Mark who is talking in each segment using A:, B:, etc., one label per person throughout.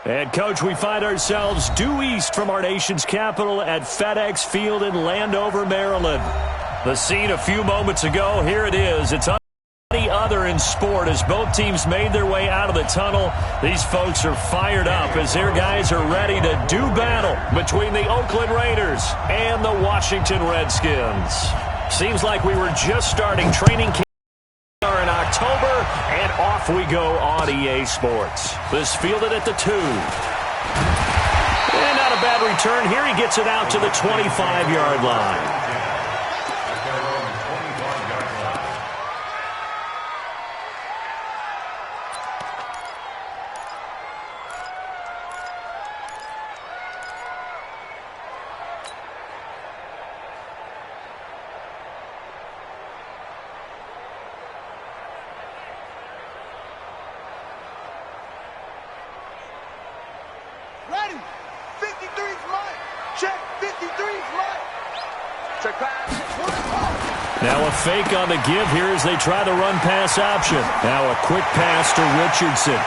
A: And, Coach, we find ourselves due east from our nation's capital at FedEx Field in Landover, Maryland. The scene a few moments ago, here it is. It's any other in sport as both teams made their way out of the tunnel. These folks are fired up as their guys are ready to do battle between the Oakland Raiders and the Washington Redskins. Seems like we were just starting training camp in October, and off we go on EA Sports. This fielded at the 2. And not a bad return here. He gets it out to the 25-yard line.
B: Ready. 53's mine. Check. 53's mine. Check pass.
A: Now a fake on the give here as they try the run-pass option. Now a quick pass to Richardson.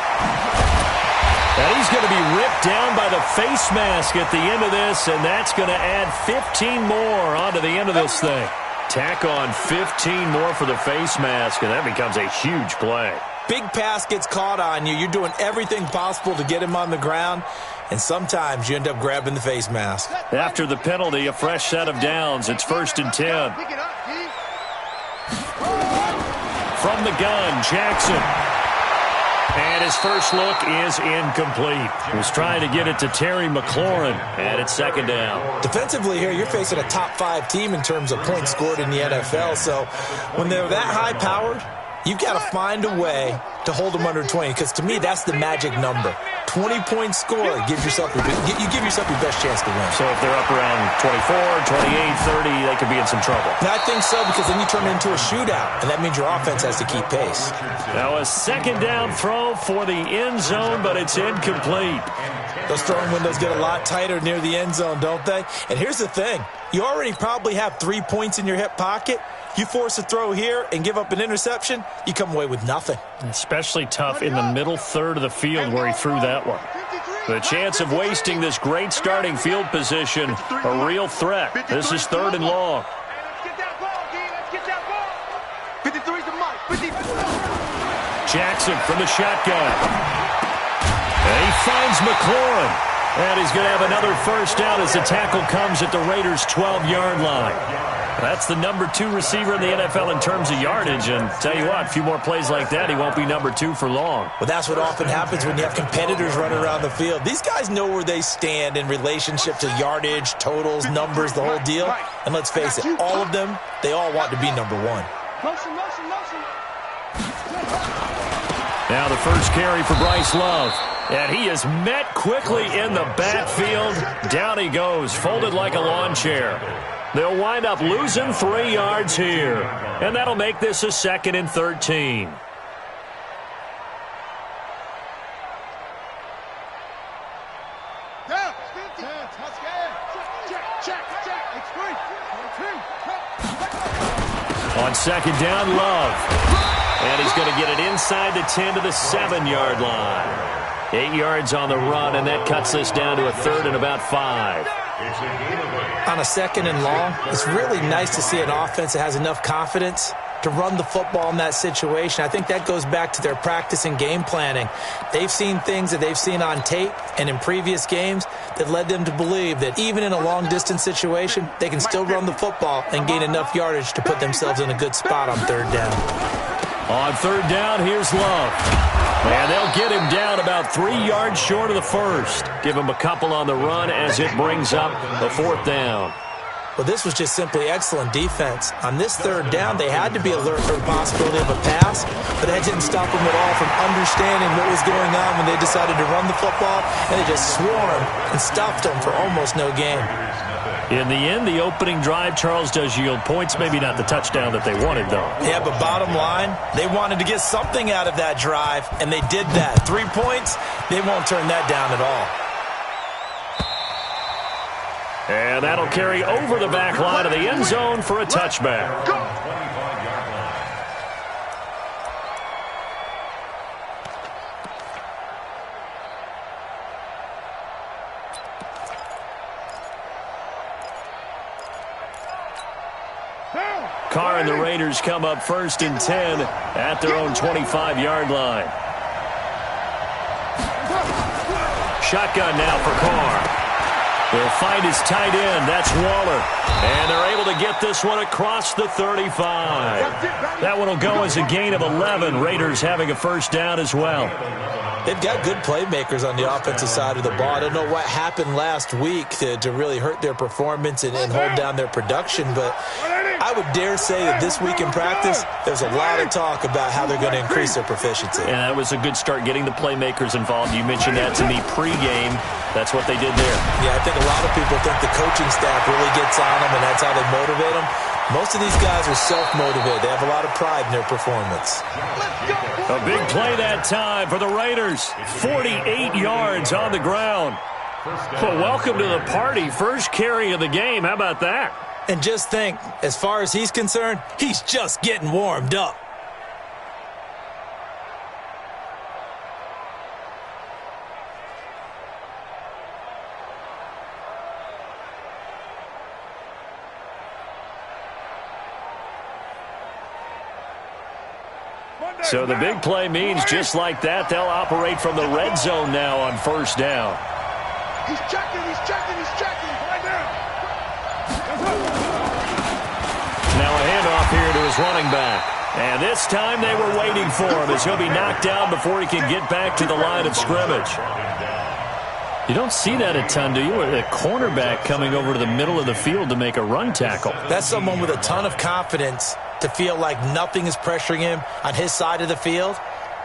A: And he's going to be ripped down by the face mask at the end of this, and that's going to add 15 more onto the end of this thing. Tack on 15 more for the face mask, and that becomes a huge play.
C: Big pass gets caught on you. You're doing everything possible to get him on the ground, and sometimes you end up grabbing the face mask.
A: After the penalty, a fresh set of downs. It's 1st and 10. From the gun, Jackson. And his first look is incomplete. He was trying to get it to Terry McLaurin, and it's 2nd down.
C: Defensively here, you're facing a top-5 team in terms of points scored in the NFL, so when they're that high-powered, you've got to find a way to hold them under 20, because to me, that's the magic number. 20-point score gives yourself your best chance to win.
A: So if they're up around 24, 28, 30, they could be in some trouble.
C: And I think so, because then you turn it into a shootout, and that means your offense has to keep pace.
A: Now a 2nd down throw for the end zone, but it's incomplete.
C: Those throwing windows get a lot tighter near the end zone, don't they? And here's the thing. You already probably have 3 points in your hip pocket. You force a throw here and give up an interception, you come away with nothing.
A: Especially tough in the middle third of the field where he threw that one. The chance of wasting this great starting field position, a real threat. This is 3rd and long. Jackson from the shotgun. And he finds McLaurin. And he's going to have another first down as the tackle comes at the Raiders' 12-yard line. That's the number 2 receiver in the NFL in terms of yardage. And tell you what, a few more plays like that, he won't be number 2 for long.
C: Well, that's what often happens when you have competitors running around the field. These guys know where they stand in relationship to yardage, totals, numbers, the whole deal. And let's face it, all of them, they all want to be number 1.
A: Now the first carry for Bryce Love. And he is met quickly in the backfield. Down he goes, folded like a lawn chair. They'll wind up losing 3 yards here. And that'll make this a 2nd and 13. On 2nd down, Love. And he's going to get it inside the 10 to the 7-yard line. 8 yards on the run, and that cuts this down to a 3rd and about 5.
C: On a 2nd and long, it's really nice to see an offense that has enough confidence to run the football in that situation. I think that goes back to their practice and game planning. They've seen things that they've seen on tape and in previous games that led them to believe that even in a long-distance situation, they can still run the football and gain enough yardage to put themselves in a good spot on 3rd down.
A: On 3rd down, here's Love. And they'll get him down about 3 yards short of the first. Give him a couple on the run as it brings up the 4th down.
C: Well, this was just simply excellent defense. On this 3rd down, they had to be alert for the possibility of a pass, but that didn't stop them at all from understanding what was going on when they decided to run the football, and they just swarmed and stopped them for almost no gain.
A: In the end, the opening drive, Charles, does yield points. Maybe not the touchdown that they wanted, though.
C: Yeah, but bottom line, they wanted to get something out of that drive, and they did that. 3 points, they won't turn that down at all.
A: And that'll carry over the back line of the end zone for a touchback. Carr and the Raiders come up 1st and 10 at their own 25-yard line. Shotgun now for Carr. He'll find his tight end. That's Waller. And they're able to get this one across the 35. That one will go as a gain of 11. Raiders having a first down as well.
C: They've got good playmakers on the offensive side of the ball. I don't know what happened last week to really hurt their performance and hold down their production, but I would dare say that this week in practice, there's a lot of talk about how they're going to increase their proficiency.
A: And that was a good start, getting the playmakers involved. You mentioned that to me pregame. That's what they did there.
C: Yeah, I think a lot of people think the coaching staff really gets on them, and that's how they motivate them. Most of these guys are self-motivated. They have a lot of pride in their performance.
A: A big play that time for the Raiders. 48 yards on the ground. Well, welcome to the party. First carry of the game. How about that?
C: And just think, as far as he's concerned, he's just getting warmed up.
A: So the big play means just like that, they'll operate from the red zone now on first down.
B: He's checking. Right now.
A: Now a handoff here to his running back. And this time they were waiting for him as he'll be knocked down before he can get back to the line of scrimmage. You don't see that a ton, do you? A cornerback coming over to the middle of the field to make a run tackle.
C: That's someone with a ton of confidence to feel like nothing is pressuring him on his side of the field.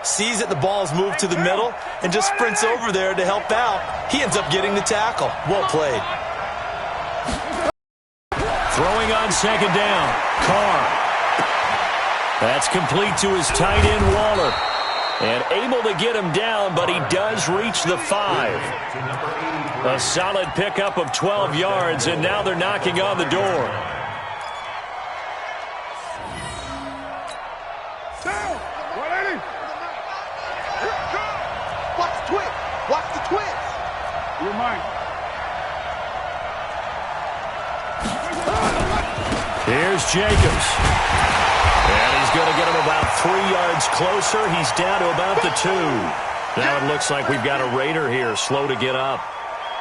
C: Sees that the ball is moved to the middle and just sprints over there to help out. He ends up getting the tackle. Well played.
A: Throwing on second down. Carr. That's complete to his tight end, Waller. And able to get him down, but he does reach the 5. A solid pickup of 12 yards, and now they're knocking on the door.
B: Watch the twist. You're mine.
A: Here's Jacobs. And he's going to get him about 3 yards closer. He's down to about the 2. Now it looks like we've got a Raider here, slow to get up.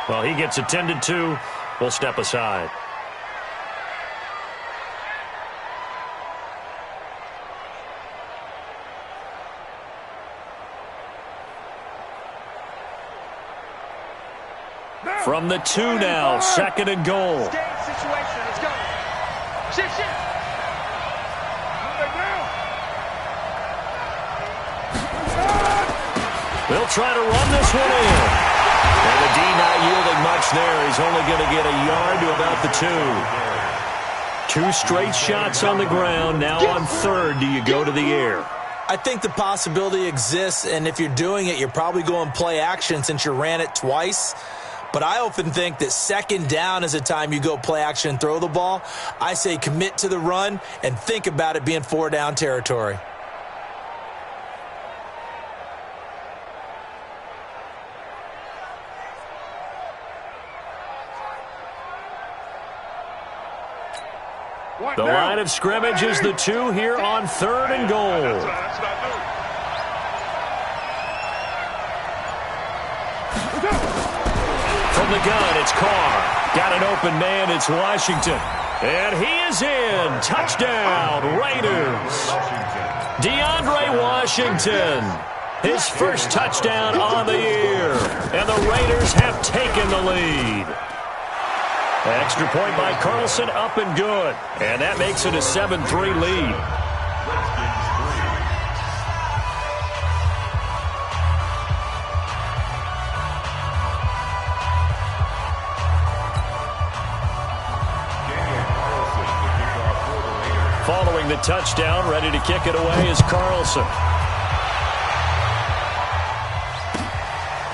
A: Well, he gets attended to. We'll step aside. From the 2 now, 2nd and goal.
B: Situation. Let's go. Shit.
A: They'll try to run this one in. And the D not yielding much there. He's only going to get a yard to about the 2. 2 straight shots on the ground. Now on 3rd, do you go to the air?
C: I think the possibility exists, and if you're doing it, you're probably going play action since you ran it twice. But I often think that 2nd down is a time you go play action and throw the ball. I say commit to the run and think about it being 4-down territory.
A: The line of scrimmage is the 2 here on 3rd and goal. From the gun, it's Carr. Got an open man, it's Washington. And he is in. Touchdown, Raiders. DeAndre Washington. His first touchdown on the year. And the Raiders have taken the lead. Extra point by Carlson, up and good. And that makes it a 7-3 lead. Following the touchdown, ready to kick it away is Carlson.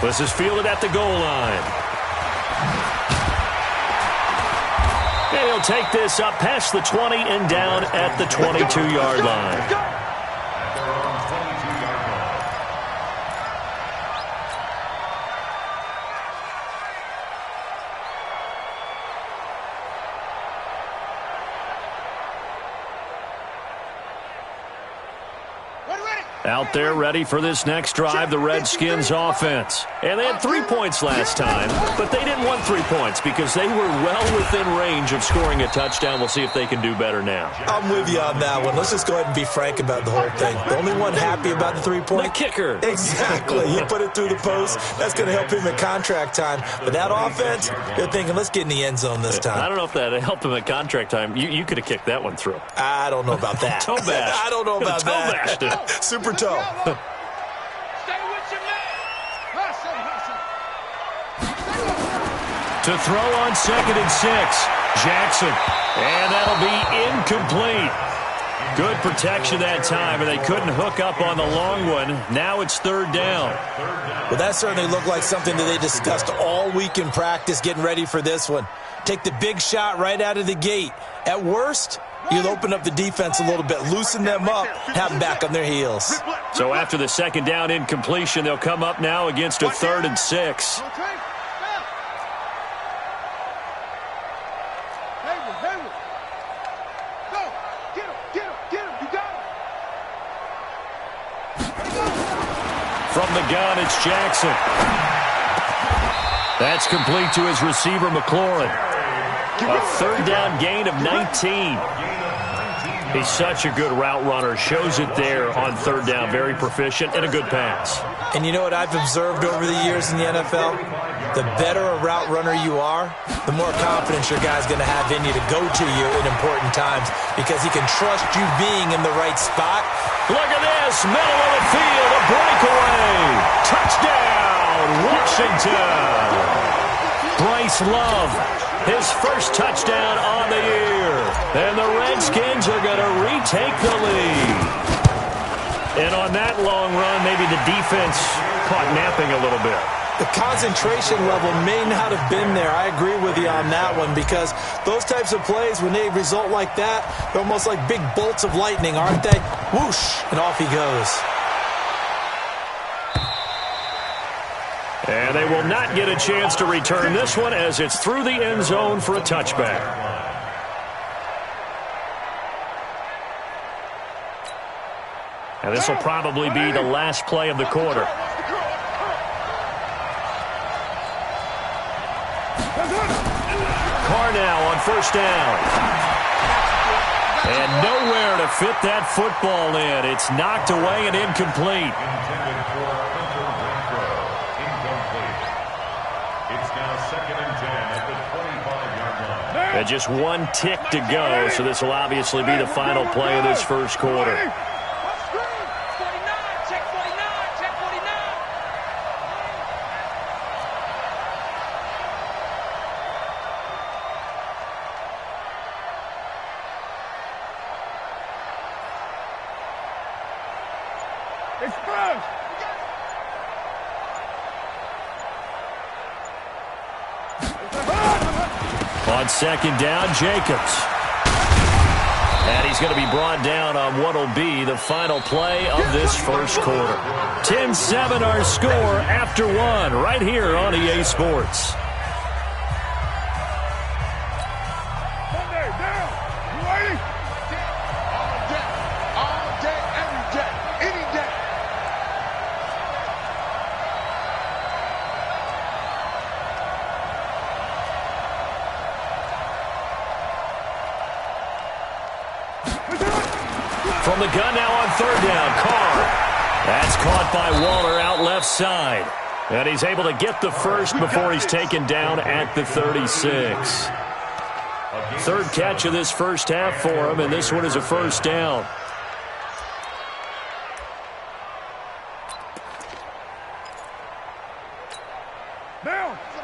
A: This is fielded at the goal line. And he'll take this up past the 20 and down at the 22-yard line. Out there ready for this next drive, the Redskins offense. And they had 3 points last time, but they didn't want 3 points because they were well within range of scoring a touchdown. We'll see if they can do better now.
C: I'm with you on that one. Let's just go ahead and be frank about the whole thing. The only one happy about the 3-point?
A: The kicker.
C: Exactly. He put it through the post. That's going to help him at contract time. But that offense, they're thinking, let's get in the end zone this time.
A: I don't know if that helped him at contract time. You could have kicked that one through.
C: I don't know about that.
A: Toe bash.
C: I don't know about that.
A: Bashed it.
C: Super toe.
B: Stay with your man. Hustle, hustle.
A: To throw on 2nd and 6. Jackson. And that'll be incomplete. Good protection that time, and they couldn't hook up on the long one. Now it's 3rd down.
C: Well, that certainly looked like something that they discussed all week in practice getting ready for this one. Take the big shot right out of the gate. At worst, you'll open up the defense a little bit, loosen them up, have them back on their heels.
A: So after the 2nd down incompletion, they'll come up now against a 3rd and 6. From the gun, it's Jackson. That's complete to his receiver, McLaurin. A 3rd down gain of 19. He's such a good route runner. Shows it there on 3rd down. Very proficient and a good pass.
C: And you know what I've observed over the years in the NFL? The better a route runner you are, the more confidence your guy's going to have in you to go to you in important times because he can trust you being in the right spot.
A: Look at this. Middle of the field. A breakaway. Touchdown, Washington. Bryce Love. His first touchdown on the year. And the Redskins are going to retake the lead. And on that long run, maybe the defense caught napping a little bit.
C: The concentration level may not have been there. I agree with you on that one because those types of plays, when they result like that, they're almost like big bolts of lightning, aren't they? Whoosh, and off he goes.
A: And they will not get a chance to return this one as it's through the end zone for a touchback. And this will probably be the last play of the quarter. Carr now on 1st down. And nowhere to fit that football in. It's knocked away and incomplete. And just 1 tick to go, so this will obviously be the final play of this first quarter. On 2nd down, Jacobs. And he's going to be brought down on what will be the final play of this first quarter. 10-7 our score after 1 right here on EA Sports. From the gun now on 3rd down, Carr. That's caught by Waller out left side. And he's able to get the first before he's taken down at the 36. 3rd catch of this first half for him, and this one is a 1st down.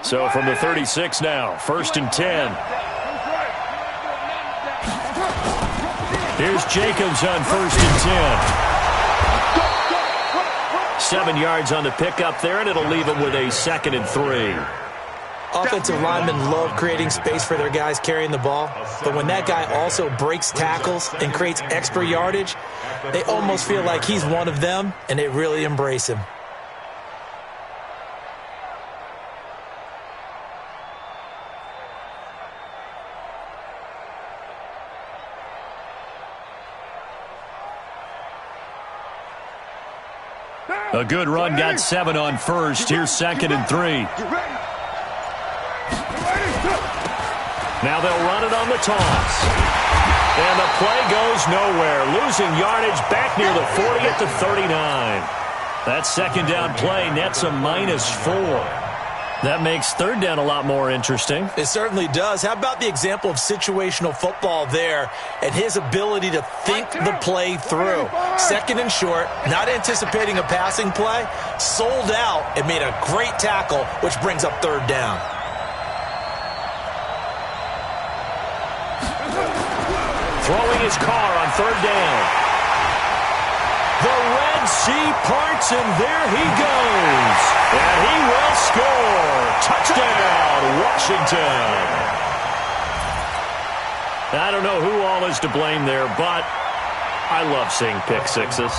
A: So from the 36 now, 1st and 10. Here's Jacobs on 1st and 10. 7 yards on the pickup there, and it'll leave him with a 2nd and 3.
C: Offensive linemen love creating space for their guys carrying the ball, but when that guy also breaks tackles and creates extra yardage, they almost feel like he's one of them, and they really embrace him.
A: A good run got 7 on first. Here's 2nd and 3. Now they'll run it on the toss. And the play goes nowhere. Losing yardage back near the 40 at the 39. That 2nd down play nets a -4. That makes 3rd down a lot more interesting.
C: It certainly does. How about the example of situational football there and his ability to think the play through? 2nd and short, not anticipating a passing play, sold out and made a great tackle, which brings up 3rd down.
A: Throwing his car on 3rd down. The Red Sea parts, and there he goes. And he will score. Touchdown, Washington. I don't know who all is to blame there, but I love seeing pick sixes.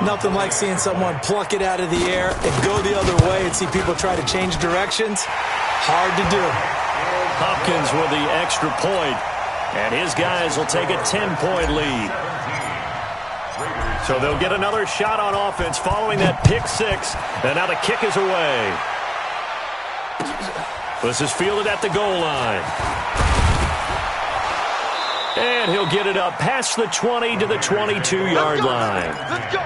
C: Nothing like seeing someone pluck it out of the air and go the other way and see people try to change directions. Hard to do.
A: Hopkins with the extra point, and his guys will take a 10-point lead. So they'll get another shot on offense following that pick six, and now the kick is away. This is fielded at the goal line. And he'll get it up past the 20 to the 22-yard line.
B: Let's go.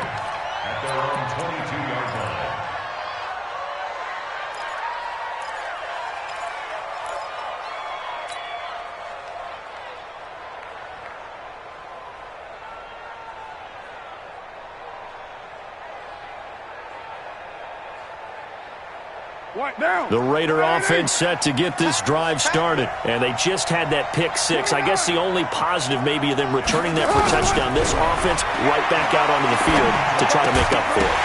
A: The Raider offense set to get this drive started, and they just had that pick six. I guess the only positive maybe of them returning that for a touchdown. This offense right back out onto the field to try to make up for it.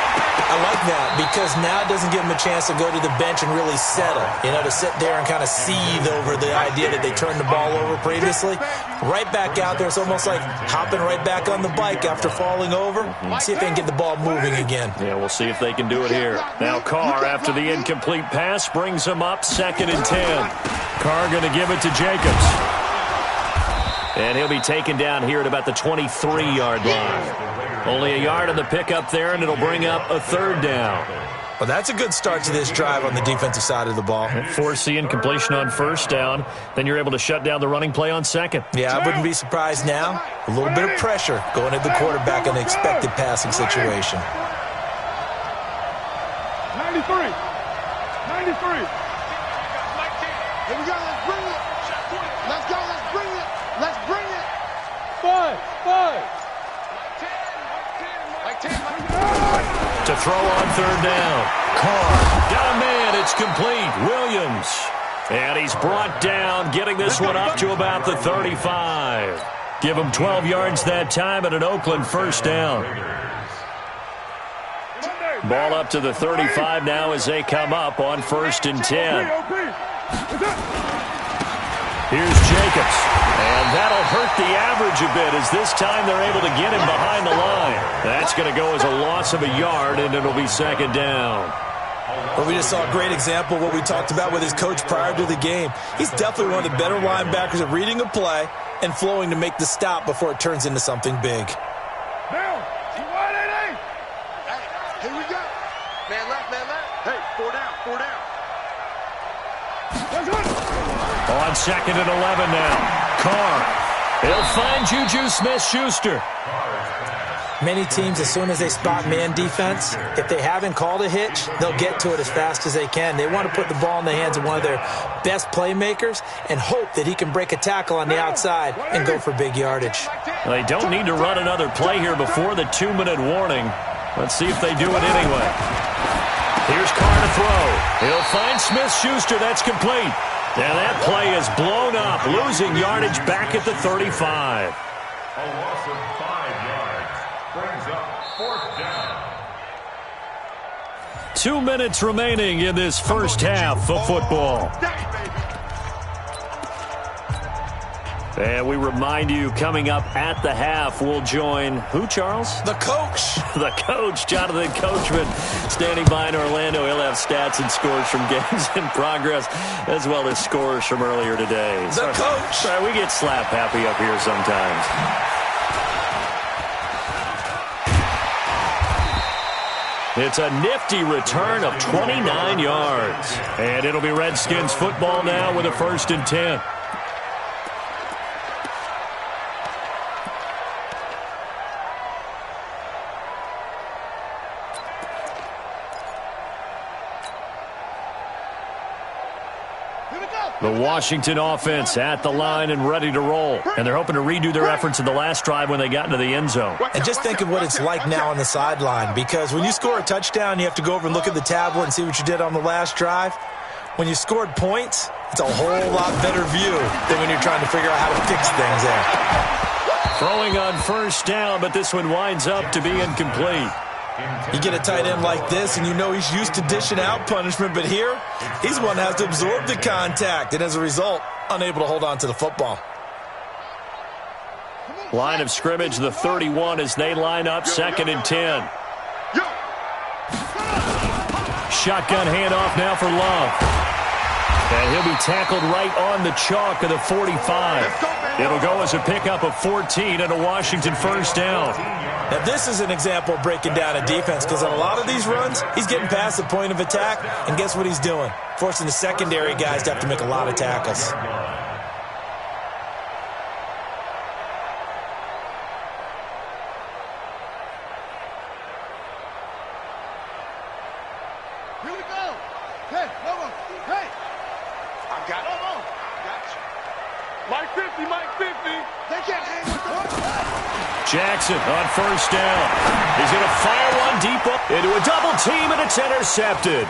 C: I like that because now it doesn't give them a chance to go to the bench and really settle, to sit there and kind of seethe over the idea that they turned the ball over previously. Right back out there, it's almost like hopping right back on the bike after falling over. See if they can get the ball moving again.
A: Yeah, we'll see if they can do it here. Now Carr, after the incomplete pass, brings him up 2nd and 10. Carr going to give it to Jacobs. And he'll be taken down here at about the 23-yard line. Only a yard on the pickup there, and it'll bring up a 3rd down.
C: Well, that's a good start to this drive on the defensive side of the ball.
A: Force the incompletion on 1st down. Then you're able to shut down the running play on 2nd.
C: Yeah, I wouldn't be surprised now. A little bit of pressure going at the quarterback in an expected passing situation.
B: 93. 93. Here we go. Let's bring it. Let's go. Let's bring it. Let's bring it. 5.
A: To throw on 3rd down. Carr. Got a man. It's complete. Williams. And he's brought down, getting this one up to about the 35. Give him 12 yards that time at an Oakland 1st down. Ball up to the 35 now as they come up on 1st and 10. Here's Jacobs. And that'll hurt the average a bit as this time they're able to get him behind the line. That's going to go as a loss of a yard, and it'll be 2nd down.
C: Well, we just saw a great example of what we talked about with his coach prior to the game. He's definitely one of the better linebackers at reading a play and flowing to make the stop before it turns into something big.
B: Down. Here we go. Man left. Hey, 4 down.
A: On 2nd and 11 now. Carr. He'll find Juju Smith-Schuster.
C: Many teams, as soon as they spot man defense, if they haven't called a hitch, they'll get to it as fast as they can. They want to put the ball in the hands of one of their best playmakers and hope that he can break a tackle on the outside and go for big yardage.
A: They don't need to run another play here before the 2-minute warning. Let's see if they do it anyway. Here's Carr to throw. He'll find Smith-Schuster. That's complete. And that play is blown up, losing yardage back at the 35.
D: A loss of 5 yards brings up 4th down.
A: 2 minutes remaining in this first half of football. And we remind you, coming up at the half, we'll join who, Charles?
C: The coach.
A: The coach, Jonathan Coachman, standing by in Orlando. He'll have stats and scores from games in progress, as well as scores from earlier today.
C: The coach.
A: Sorry, we get slap happy up here sometimes. It's a nifty return of 29 yards. And it'll be Redskins football now with a 1st and 10. The Washington offense at the line and ready to roll. And they're hoping to redo their efforts in the last drive when they got into the end zone.
C: And just think of what it's like now on the sideline, because when you score a touchdown, you have to go over and look at the tablet and see what you did on the last drive. When you scored points, it's a whole lot better view than when you're trying to figure out how to fix things there.
A: Throwing on 1st down, but this one winds up to be incomplete.
C: You get a tight end like this, and you know he's used to dishing out punishment, but here, he's one that has to absorb the contact, and as a result, unable to hold on to the football.
A: Line of scrimmage, the 31 as they line up, 2nd and 10. Shotgun handoff now for Love. And he'll be tackled right on the chalk of the 45. It'll go as a pickup of 14 and a Washington 1st down.
C: Now, this is an example of breaking down a defense, because on a lot of these runs, he's getting past the point of attack, and guess what he's doing? Forcing the secondary guys to have to make a lot of tackles.
B: Here we go. Hey, Lobo. Hey. I got it. Lobo. Got you. Mike 50, Mike 50. They can't hang with the
A: Jackson on 1st down. He's going to fire one deep up into a double team, and it's intercepted.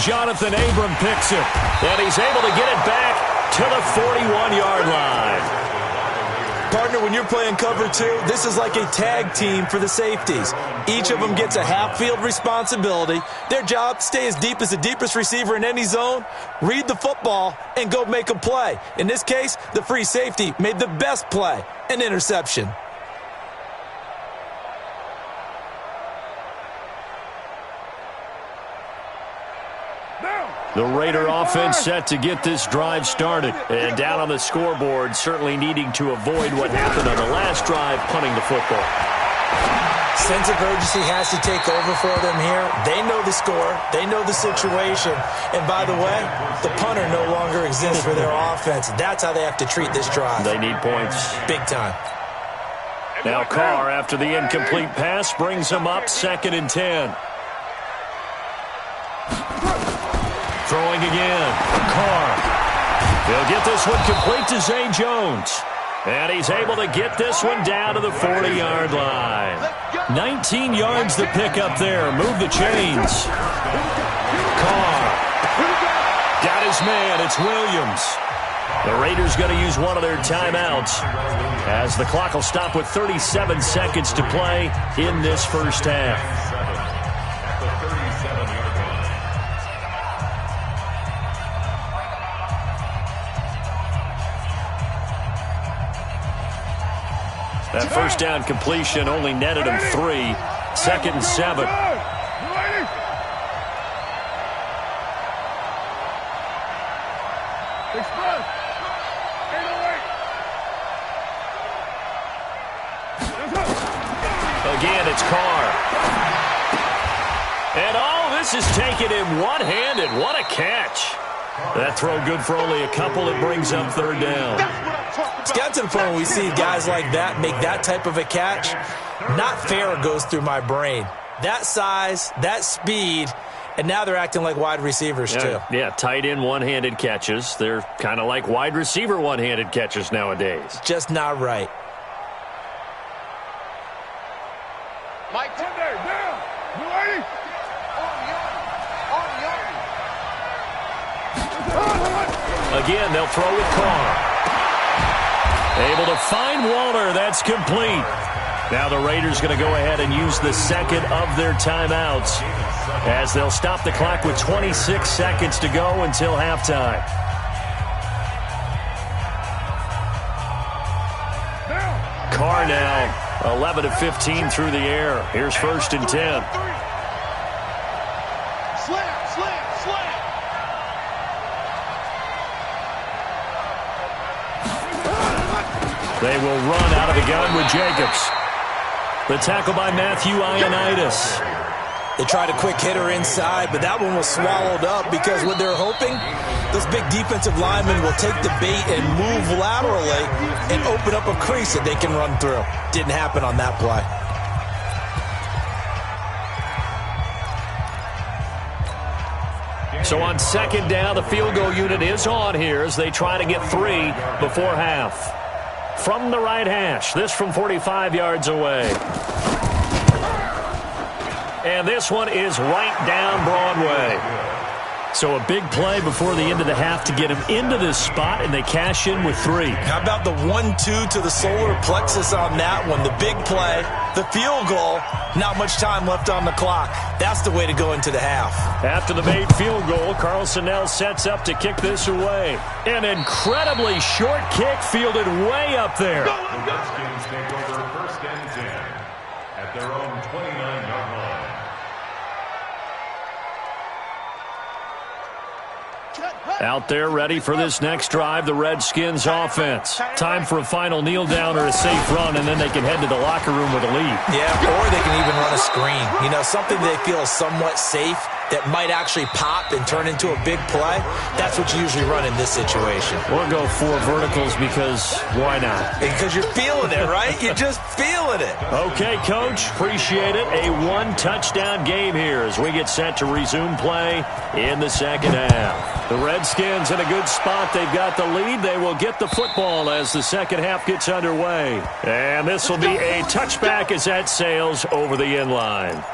A: Jonathan Abram picks it, and he's able to get it back to the 41-yard line.
C: Partner, when you're playing cover 2, this is like a tag team for the safeties. Each of them gets a half-field responsibility. Their job, stay as deep as the deepest receiver in any zone, read the football, and go make a play. In this case, the free safety made the best play, an interception.
A: The Raider offense set to get this drive started. And down on the scoreboard, certainly needing to avoid what happened on the last drive, punting the football.
C: Sense of urgency has to take over for them here. They know the score. They know the situation. And by the way, the punter no longer exists for their offense. That's how they have to treat this drive.
A: They need points.
C: Big time.
A: Now Carr, after the incomplete pass, brings him up 2nd and 10. Throwing again. Carr. He'll get this one complete to Zay Jones. And he's able to get this one down to the 40-yard line. 19 yards to pick up there. Move the chains. Carr. Got his man. It's Williams. The Raiders going to use one of their timeouts as the clock will stop with 37 seconds to play in this 1st half. That 1st down completion only netted him 3. 2nd and 7. Again, it's Carr. And this is taken in one-handed. What a catch. That throw good for only a couple. It brings up 3rd down.
C: It's got to the point where we see guys like that make that type of a catch. Not fair goes through my brain. That size, that speed, and now they're acting like wide receivers too.
A: Yeah, tight end one-handed catches. They're kind of like wide receiver one-handed catches nowadays.
C: Just not right.
B: Mike Tinder, down. You ready?
A: Again, they'll throw with Carr. Able to find Waller. That's complete. Now the Raiders going to go ahead and use the 2nd of their timeouts as they'll stop the clock with 26 seconds to go until halftime. Carr now 11 of 15 through the air. Here's 1st and 10. They will run out of the gun with Jacobs. The tackle by Matthew Ioannidis.
C: They tried a quick hitter inside, but that one was swallowed up because what they're hoping, those big defensive linemen will take the bait and move laterally and open up a crease that they can run through. Didn't happen on that play.
A: So on second down, the field goal unit is on here as they try to get 3 before half. From the right hash, this from 45 yards away. And this one is right down Broadway. So a big play before the end of the half to get him into this spot, and they cash in with 3.
C: How about the 1-2 to the solar plexus on that one? The big play, the field goal, not much time left on the clock. That's the way to go into the half.
A: After the made field goal, Carlson now sets up to kick this away. An incredibly short kick fielded way up there.
D: The Redskins take over 1st and 10 at their own 29-yard line.
A: Out there ready for this next drive, the Redskins offense. Time for a final kneel down or a safe run, and then they can head to the locker room with a lead.
C: Yeah, or they can even run a screen. You know, something they feel is somewhat safe that might actually pop and turn into a big play. That's what you usually run in this situation.
A: Or go 4 verticals because why not?
C: Because you're feeling it, right? You're just feeling it.
A: Okay, Coach. Appreciate it. A 1-touchdown game here as we get set to resume play in the second half. The Redskins in a good spot. They've got the lead. They will get the football as the second half gets underway. And this will be a touchback as that sails over the end line.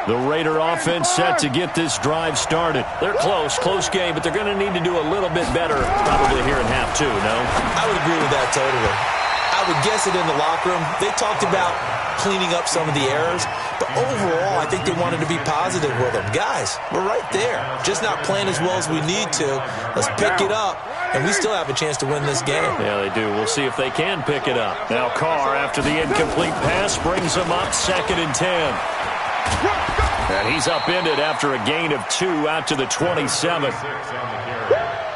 A: The Raider offense set to get this drive started. They're close game, but they're going to need to do a little bit better probably here in half 2, no?
C: I would agree with that totally. I would guess it in the locker room. They talked about cleaning up some of the errors, but overall, I think they wanted to be positive with them. Guys, we're right there. Just not playing as well as we need to. Let's pick it up, and we still have a chance to win this game.
A: Yeah, they do. We'll see if they can pick it up. Now Carr, after the incomplete pass, brings them up 2nd and 10. And he's upended after a gain of 2 out to the 27.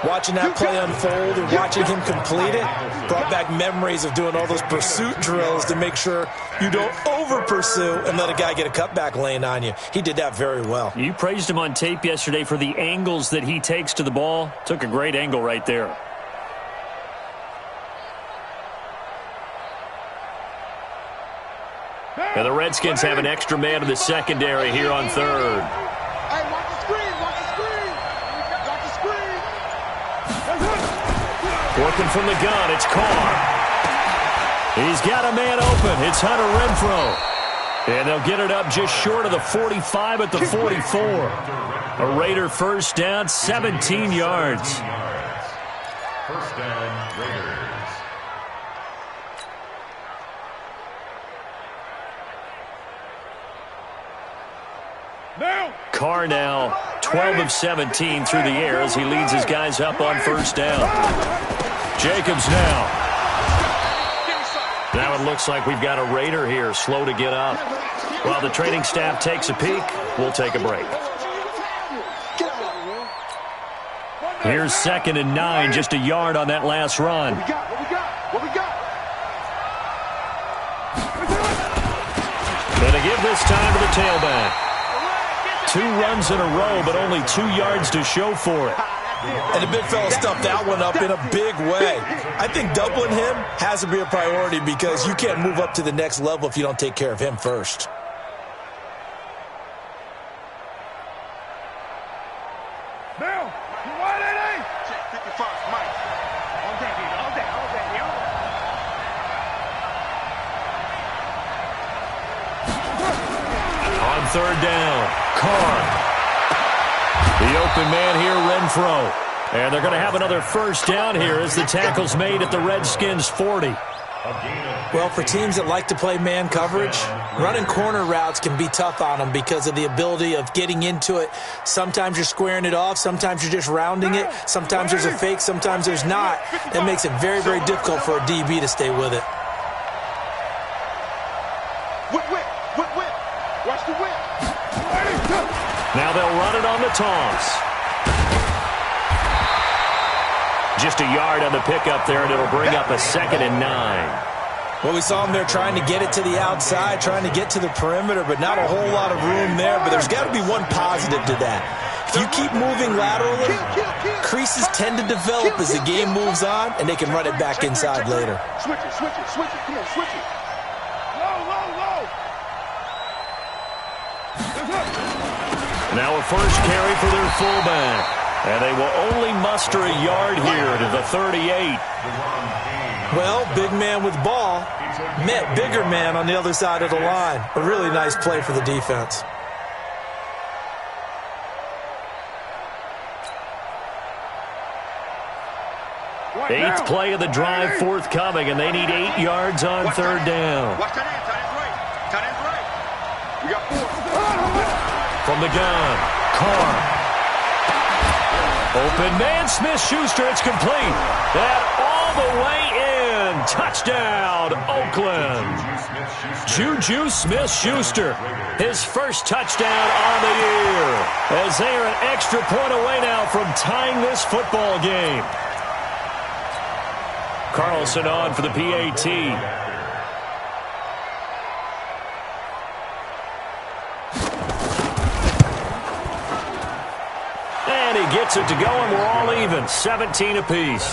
C: Watching that play unfold and watching him complete it brought back memories of doing all those pursuit drills to make sure you don't over-pursue and let a guy get a cutback lane on you. He did that very well.
A: You praised him on tape yesterday for the angles that he takes to the ball. Took a great angle right there. And the Redskins have an extra man in the secondary here on 3rd.
B: Hey, watch the screen, watch the screen. Watch the screen.
A: Working from the gun, it's Carr. He's got a man open. It's Hunter Renfrow. And they'll get it up just short of the 45 at the 44. A Raider first down, 17 yards.
D: First down, Raiders.
A: Carr now 12 of 17 through the air as he leads his guys up on first down. Jacobs now. Now it looks like we've got a Raider here slow to get up. While the training staff takes a peek, we'll take a break. Here's 2nd and 9, just a yard on that last run.
B: What we got?
A: And to give this time to the tailback. 2 runs in a row, but only 2 yards to show for it.
C: And the big fella stuffed that one up in a big way. I think doubling him has to be a priority because you can't move up to the next level if you don't take care of him first.
B: Bill, you want it? Check 55, Mike. All day.
A: On 3rd down, Carr. The open man here, Renfrow. And they're going to have another first down here as the tackle's made at the Redskins' 40.
C: Well, for teams that like to play man coverage, running corner routes can be tough on them because of the ability of getting into it. Sometimes you're squaring it off. Sometimes you're just rounding it. Sometimes there's a fake. Sometimes there's not. That makes it very, very difficult for a DB to stay with it.
B: Whip. Watch the whip.
A: Now they'll run it on the toss. Just a yard on the pickup there, and it'll bring up a 2nd and 9.
C: Well, we saw him there trying to get it to the outside, trying to get to the perimeter, but not a whole lot of room there. But there's got to be one positive to that. If you keep moving laterally, creases tend to develop as the game moves on, and they can run it back inside later.
B: Switch it, switch it, switch it. Come on, switch it. Low, low, low.
A: Now a first carry for their fullback. And they will only muster a yard here to the 38.
C: Well, big man with ball met bigger man on the other side of the line. A really nice play for the defense.
A: Eighth play of the drive forthcoming, and they need 8 yards on 3rd down.
B: Watch that end, tight end's right. We got 4.
A: From the gun, Carr. Open man, Smith-Schuster, it's complete. That all the way in. Touchdown, Oakland. Juju Smith-Schuster, his first touchdown on the year, as they are an extra point away now from tying this football game. Carlson on for the PAT. And he gets it to go, and we're all even. 17 apiece.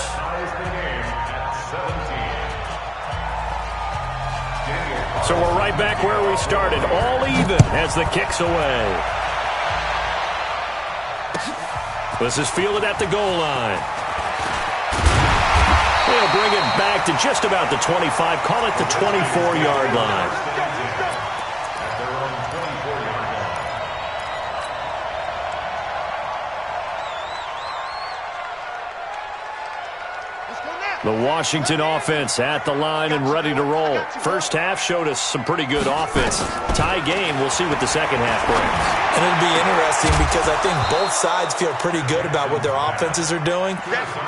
A: So we're right back where we started. All even as the kick's away. This is fielded at the goal line. They'll bring it back to just about the 25. Call it the 24-yard line. The Washington offense at the line and ready to roll. First half showed us some pretty good offense. Tie game, we'll see what the second half brings.
C: And it'll be interesting because I think both sides feel pretty good about what their offenses are doing.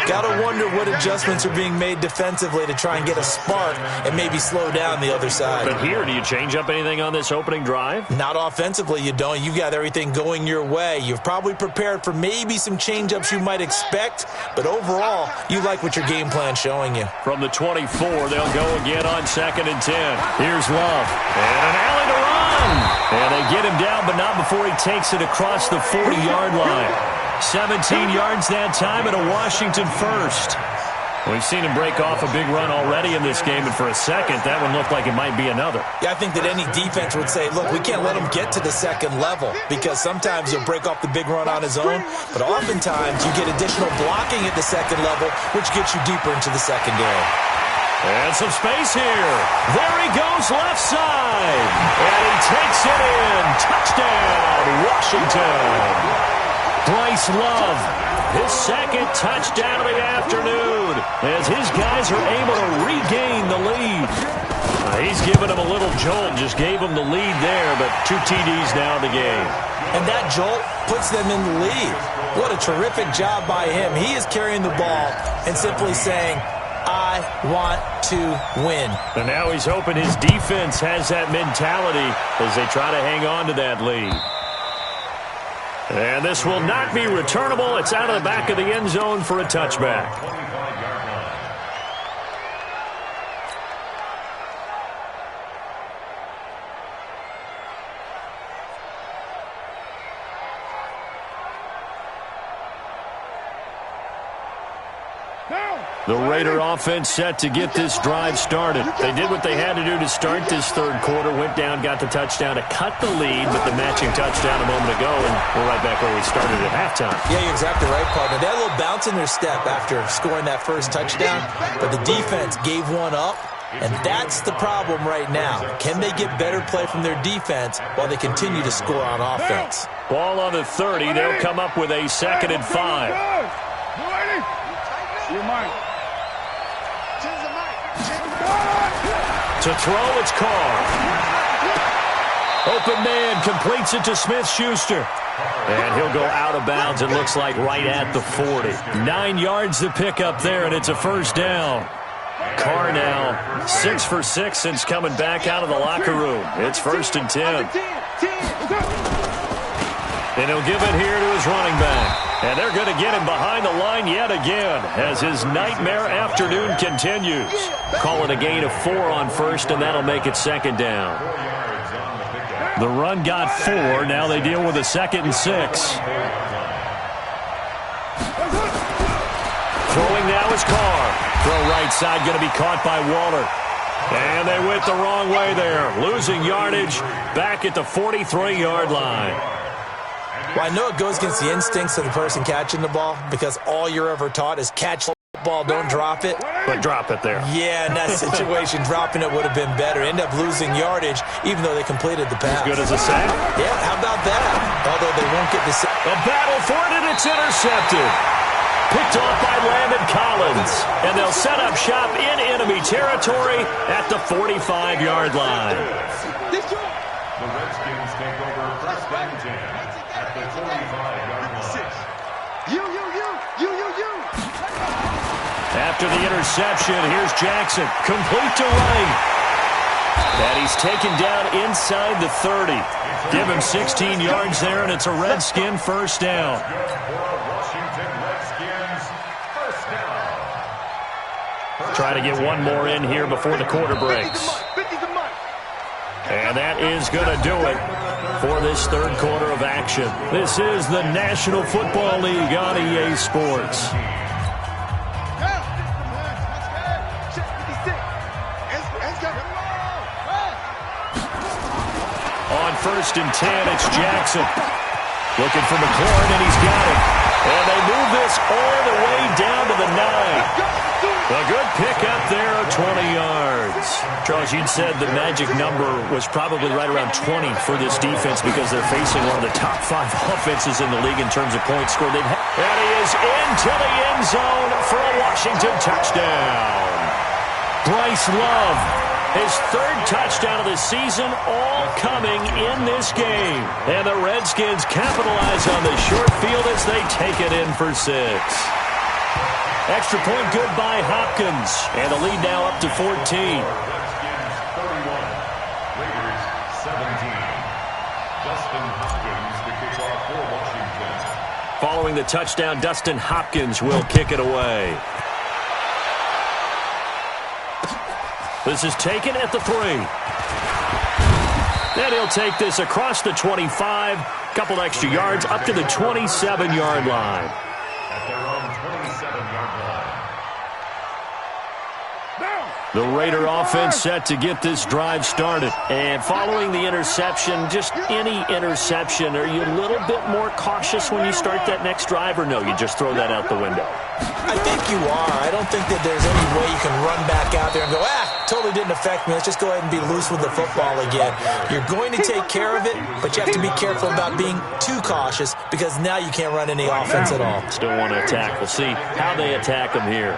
C: Got to wonder what adjustments are being made defensively to try and get a spark and maybe slow down the other side.
A: But here, do you change up anything on this opening drive?
C: Not offensively, you don't. You've got everything going your way. You've probably prepared for maybe some change-ups you might expect, but overall, you like what your game plan showing you.
A: From the 24, they'll go again on 2nd and 10. Here's Love. And an alley to run. And they get him down, but not before he takes it across the 40-yard line. 17 yards that time and a Washington first. We've seen him break off a big run already in this game, and for a second, that one looked like it might be another.
C: Yeah, I think that any defense would say, look, we can't let him get to the second level because sometimes he'll break off the big run on his own, but oftentimes you get additional blocking at the second level, which gets you deeper into the secondary.
A: And some space here. There he goes left side. And he takes it in. Touchdown, Washington. Bryce Love, his second touchdown of the afternoon, as his guys are able to regain the lead. He's given him a little jolt, just gave him the lead there, but 2 TDs now in the game.
C: And that jolt puts them in the lead. What a terrific job by him. He is carrying the ball and simply saying, I want to win.
A: And now he's hoping his defense has that mentality as they try to hang on to that lead. And this will not be returnable. It's out of the back of the end zone for a touchback. The Raider offense set to get this drive started. They did what they had to do to start this third quarter. Went down, got the touchdown to cut the lead, but the matching touchdown a moment ago, and we're right back where we started at halftime.
C: Yeah, you're exactly right, partner. They had a little bounce in their step after scoring that first touchdown, but the defense gave one up, and that's the problem right now. Can they get better play from their defense while they continue to score on offense?
A: Ball on the 30. They'll come up with a 2nd and 5.
B: You're mine.
A: To throw, it's Carr. Open man completes it to Smith-Schuster. And he'll go out of bounds, it looks like, right at the 40. 9 yards to pick up there, and it's a first down. Carr now 6 for 6 since coming back out of the locker room. It's 1st and 10. And he'll give it here to his running back. And they're going to get him behind the line yet again as his nightmare afternoon continues. Call it a gain of 4 on first, and that'll make it second down. The run got 4. Now they deal with a 2nd and 6. Throwing now is Carr. Throw right side going to be caught by Waller. And they went the wrong way there. Losing yardage back at the 43-yard line.
C: Well, I know it goes against the instincts of the person catching the ball because all you're ever taught is catch the ball, don't drop it.
A: But drop it there.
C: Yeah, in that situation, dropping it would have been better. End up losing yardage even though they completed the pass.
A: As good as a sack?
C: Yeah, how about that? Although they won't get the sack.
A: A battle for it, and it's intercepted. Picked off by Landon Collins. And they'll set up shop in enemy territory at the 45-yard line.
D: The Redskins take over first and 10 at the 45-yard line.
B: You.
A: After the interception, here's Jackson. Complete to Wright. And he's taken down inside the 30. Give him 16 yards there, and it's a Redskin first down. Try to get one more in here before the quarter breaks. And that is going to do it for this third quarter of action. This is the National Football League on EA Sports. On first and 10, it's Jackson. Looking for McLaurin, and he's got it. And they move this all the way down to the 9. A good pickup there of 20 yards. Charles, you'd said the magic number was probably right around 20 for this defense because they're facing one of the top 5 offenses in the league in terms of points scored. And he is into the end zone for a Washington touchdown. Bryce Love, his 3rd touchdown of the season, all coming in this game. And the Redskins capitalize on the short field as they take it in for 6. Extra point good by Hopkins. And the lead now up to 14.
D: Redskins 31, Raiders 17. Dustin Hopkins to kick off for Washington.
A: Following the touchdown, Dustin Hopkins will kick it away. This is taken at the 3. Then he'll take this across the 25. Couple extra yards up to the 27-yard line.
D: At their own 27-yard line.
A: The Raider offense set to get this drive started. And following the interception, just any interception, are you a little bit more cautious when you start that next drive, or no, you just throw that out the window?
C: I think you are. I don't think that there's any way you can run back out there and go, totally didn't affect me. Let's just go ahead and be loose with the football again. You're going to take care of it, but you have to be careful about being too cautious because now you can't run any offense at all.
A: Still want to attack. We'll see how they attack them here.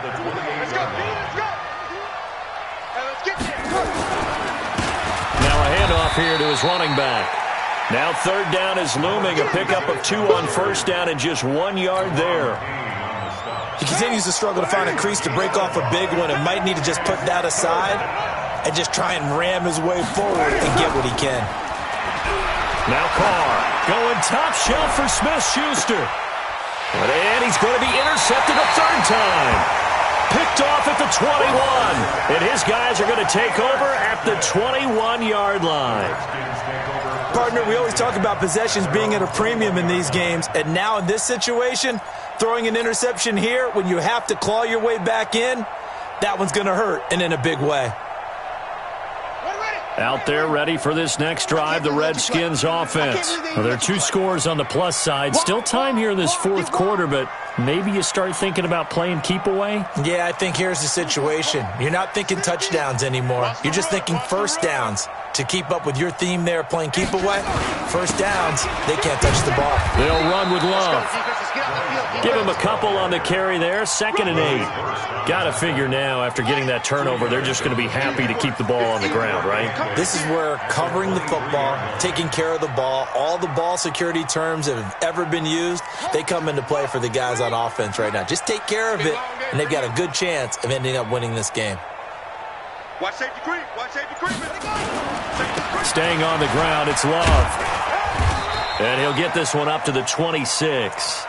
A: Now a handoff here to his running back. Now 3rd down is looming. A pickup of 2 on first down and just 1 yard there.
C: He continues to struggle to find a crease to break off a big one and might need to just put that aside and just try and ram his way forward and get what he can.
A: Now Carr going top shelf for Smith-Schuster. And he's going to be intercepted a 3rd time. Picked off at the 21. And his guys are going to take over at the 21-yard line.
C: Partner, we always talk about possessions being at a premium in these games. And now in this situation, throwing an interception here when you have to claw your way back in, that one's going to hurt, and in a big way.
A: Out there ready for this next drive, the Redskins offense. Well, there are 2 scores on the plus side. Still time here in this 4th quarter, but maybe you start thinking about playing keep away?
C: Yeah, I think here's the situation. You're not thinking touchdowns anymore. You're just thinking first downs. To keep up with your theme there, playing keep away, first downs, they can't touch the ball.
A: They'll run with Love. Give him a couple on the carry there, 2nd and 8. Got to figure now, after getting that turnover, they're just going to be happy to keep the ball on the ground, right?
C: This is where covering the football, taking care of the ball, all the ball security terms that have ever been used, they come into play for the guys on offense right now. Just take care of it, and they've got a good chance of ending up winning this game.
B: Watch safety creep. Watch safety creep.
A: Staying on the ground, it's Love. And he'll get this one up to the 26.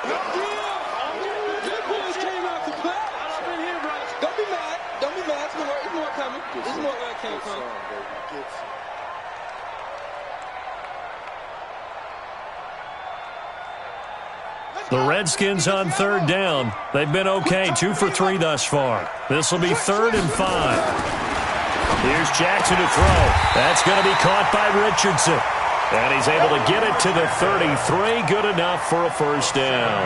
A: The Redskins on third down. They've been okay, 2 for 3 thus far. This will be 3rd and 5. Here's Jackson to throw. That's going to be caught by Richardson. And he's able to get it to the 33. Good enough for a first down.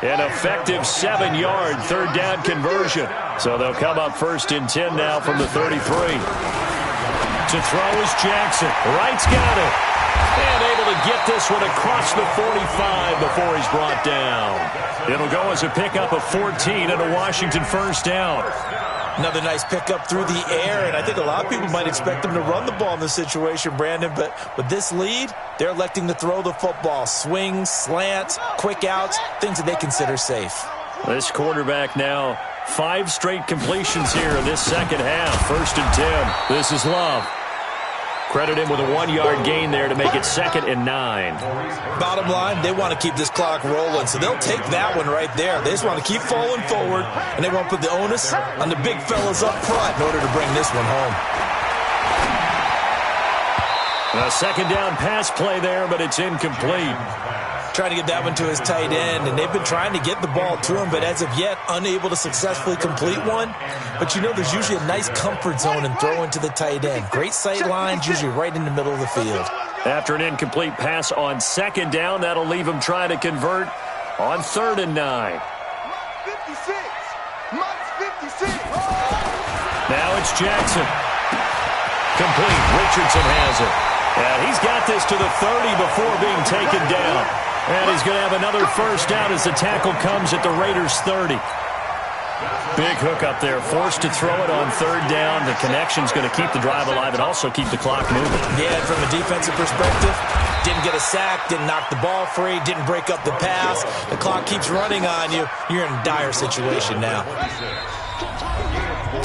A: An effective 7-yard third down conversion. So they'll come up 1st and 10 now from the 33. To throw is Jackson. Wright's got it. And able to get this one across the 45 before he's brought down. It'll go as a pickup of 14 and a Washington first down.
C: Another nice pickup through the air, and I think a lot of people might expect them to run the ball in this situation, Brandon, but with this lead, they're electing to throw the football. Swings, slants, quick outs, things that they consider safe.
A: This quarterback now, 5 straight completions here in this second half. 1st and 10. This is Love. Credit him with a 1-yard gain there to make it 2nd and 9.
C: Bottom line, they want to keep this clock rolling, so they'll take that one right there. They just want to keep falling forward, and they want to put the onus on the big fellas up front in order to bring this one home.
A: A second down pass play there, but it's incomplete.
C: Trying to get that one to his tight end, and they've been trying to get the ball to him, but as of yet, unable to successfully complete one. But you know there's usually a nice comfort zone in throwing to the tight end. Great sight lines, usually right in the middle of the field.
A: After an incomplete pass on second down, that'll leave him trying to convert on 3rd and 9.
B: 56. Mike's 56.
A: Now it's Jackson. Complete. Richardson has it. And he's got this to the 30 before being taken down. And he's going to have another first down as the tackle comes at the Raiders' 30. Big hook up there, forced to throw it on 3rd down. The connection's going to keep the drive alive and also keep the clock moving.
C: Yeah, and from a defensive perspective, didn't get a sack, didn't knock the ball free, didn't break up the pass. The clock keeps running on you. You're in a dire situation now.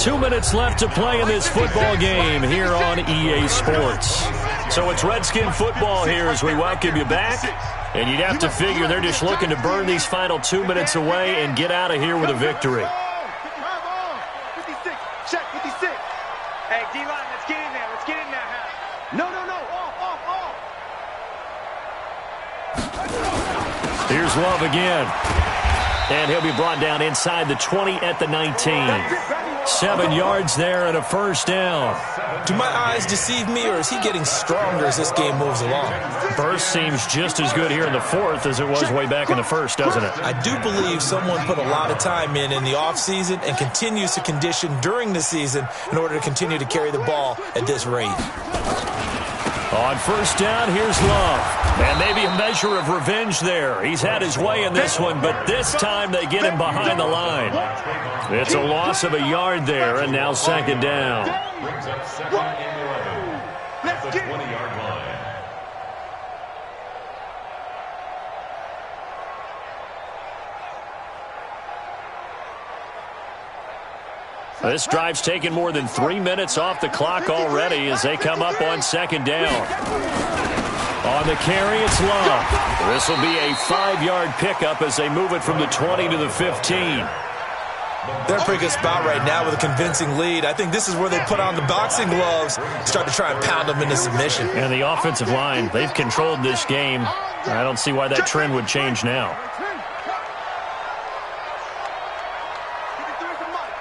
A: 2 minutes left to play in this football game here on EA Sports. So it's Redskin football here as we welcome you back. And you'd have to figure they're just looking to burn these final 2 minutes away and get out of here with a victory.
B: 56. Check 56. Hey, D-line, let's get in there. Let's get in there. No. Off.
A: Here's Love again. And he'll be brought down inside the 20 at the 19. 7 yards there and a first down.
C: Do my eyes deceive me, or is he getting stronger as this game moves along?
A: Burst seems just as good here in the 4th as it was way back in the 1st, doesn't it?
C: I do believe someone put a lot of time in the offseason and continues to condition during the season in order to continue to carry the ball at this rate.
A: On first down, here's Love. And maybe a measure of revenge there. He's had his way in this one, but this time they get him behind the line. It's a loss of a yard there, and now 2nd down.
D: Brings up 2nd and 11 at the 20-yard line.
A: This drive's taken more than 3 minutes off the clock already as they come up on 2nd down. On the carry, it's Love. This will be a 5-yard pickup as they move it from the 20 to the 15.
C: They're in a pretty good spot right now with a convincing lead. I think this is where they put on the boxing gloves, start to try and pound them into submission.
A: And the offensive line, they've controlled this game. I don't see why that trend would change now.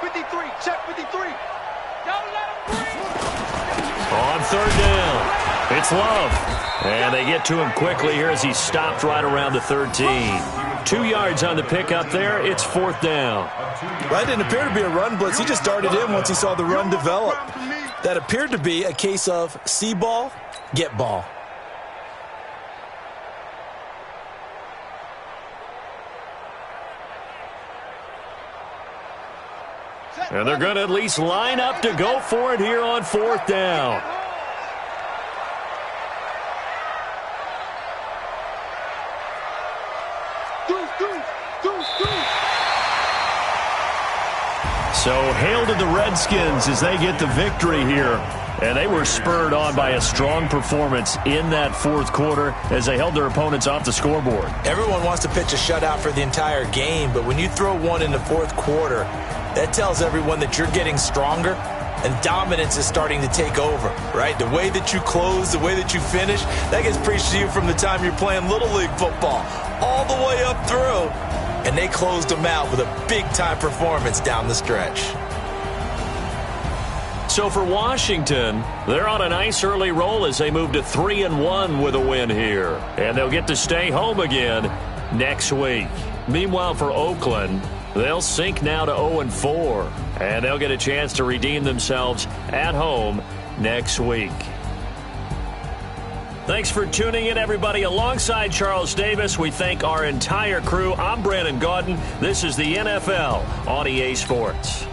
B: 53. Check 53. Don't let him breathe.
A: On 3rd down, it's Love. And they get to him quickly here as he's stopped right around the 13. 2 yards on the pickup there. It's 4th down.
C: Well, it didn't appear to be a run blitz. He just darted in once he saw the run develop. That appeared to be a case of see ball, get ball.
A: And they're going to at least line up to go for it here on 4th down. So hail to the Redskins as they get the victory here And they were spurred on by a strong performance in that fourth quarter as they held their opponents off the scoreboard.
C: Everyone wants to pitch a shutout for the entire game, but when you throw one in the fourth quarter, that tells everyone that you're getting stronger and dominance is starting to take over, right? The way that you close, the way that you finish, that gets preached to you from the time you're playing Little League football all the way up through. And they closed them out with a big-time performance down the stretch.
A: So for Washington, they're on a nice early roll as they move to 3-1 with a win here. And they'll get to stay home again next week. Meanwhile, for Oakland, they'll sink now to 0-4. And they'll get a chance to redeem themselves at home next week. Thanks for tuning in, everybody. Alongside Charles Davis, we thank our entire crew. I'm Brandon Gaudin. This is the NFL on EA Sports.